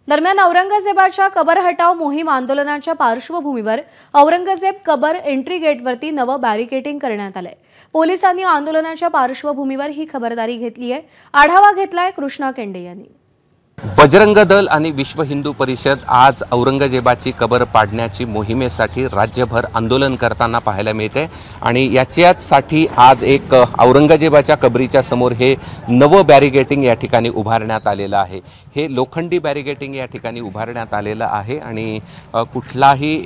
दरम्यान औरंगजेबाच्या कबर हटाव मोहीम आंदोलनाच्या पार्श्वभूमीवर औरंगजेब कबर एंट्री गेटवरती नवं बॅरिकेडिंग करण्यात आलंय। पोलिसांनी आंदोलनाच्या पार्श्वभूमीवर ही खबरदारी घेतली आहे। आढावा घेतलाय कृष्णा केंडे यांनी। बजरंग दल आणि विश्व हिंदू परिषद आज औरंगजेबाची कबर पाडण्याची मोहिमेसाठी राज्यभर आंदोलन करताना पाहायला मिळते आणि याच्यासाठी आज एक औरंगजेबाच्या कबरीच्या समोर हे नवं बॅरिकेडिंग या ठिकाणी उभारण्यात आलेलं आहे। हे लोखंडी बॅरिकेडिंग या ठिकाणी उभारण्यात आलेलं आहे आणि कुठलाही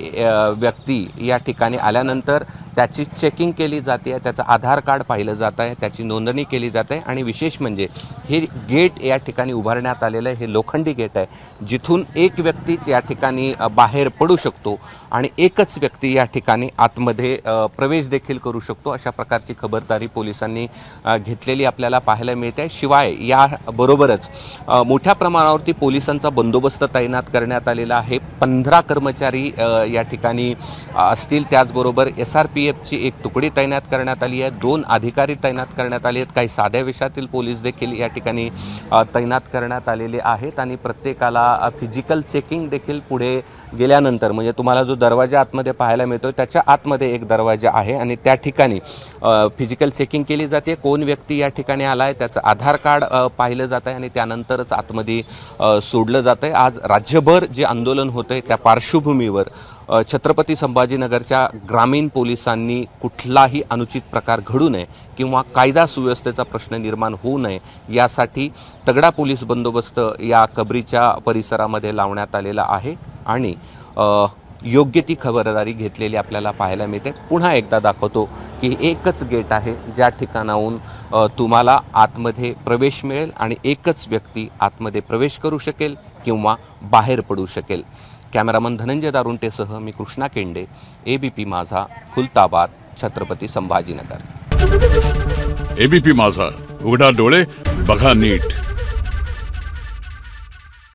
व्यक्ती या ठिकाणी आल्यानंतर त्याची चेकिंग केली जाते, त्याचं आधार कार्ड पाहिलं जात आहे, त्याची नोंदणी केली जाते आणि विशेष म्हणजे हे गेट या ठिकाणी उभारण्यात आलेलं हे लोखंडी गेट आहे, जिथून एक व्यक्तीच या ठिकाणी बाहेर पडू शकतो आणि एकच व्यक्ती या ठिकाणी आतमध्ये प्रवेश देखील करू शकतो। अशा प्रकारची खबरदारी पोलिसांनी घेतलेली आपल्याला पाहायला मिळते। शिवाय या बरोबरच मोठ्या प्रमाणावरती पोलिसांचा बंदोबस्त तैनात करण्यात आलेला आहे। 15 कर्मचारी या ठिकाणी असतील। त्याचबरोबर SRPFची एक तुकडी तैनात करण्यात आली आहे, 2 अधिकारी तैनात करण्यात आले आहेत, काही साध्या वेशातील पोलीस देखील या ठिकाणी तैनात करण्यात आलेले आहेत आणि प्रत्येकाला फिजिकल चेकिंग देखील पुढे गेल्यानंतर म्हणजे तुम्हाला जो दरवाजा आतमध्ये पाहायला मिळतो त्याच्या आतमध्ये एक दरवाजा आहे आणि त्या ठिकाणी फिजिकल चेकिंग केली जाते। कोण व्यक्ती या ठिकाणी आलाय त्याचं आधार कार्ड पाहिलं जात आहे आणि त्यानंतरच आतमध्ये सोडलं जात आहे। आज राज्यभर जे आंदोलन होतंय त्या पार्श्वभूमीवर छत्रपती संभाजीनगरच्या ग्रामीण पोलिसांनी कुठलाही अनुचित प्रकार घडू नये किंवा कायदा सुव्यवस्थेचा प्रश्न निर्माण होऊ नये यासाठी तगडा पोलीस बंदोबस्त या कबरीच्या परिसरामध्ये लावण्यात आलेला आहे आणि योग्य ती खबरदारी घेतलेली आपल्याला पाहायला मिळते। पुन्हा एकदा दाखवतो की एकच गेट आहे ज्या ठिकाणाहून तुम्हाला आतमध्ये प्रवेश मिळेल आणि एकच व्यक्ती आतमध्ये प्रवेश करू शकेल किंवा बाहेर पडू शकेल। कॅमेरामन धनंजय दारुंटेसह मी कृष्णा केंडे, ABP माझा, खुलताबाद, छत्रपती संभाजीनगर। ABP माझा, उघडा डोळे बघा नीट।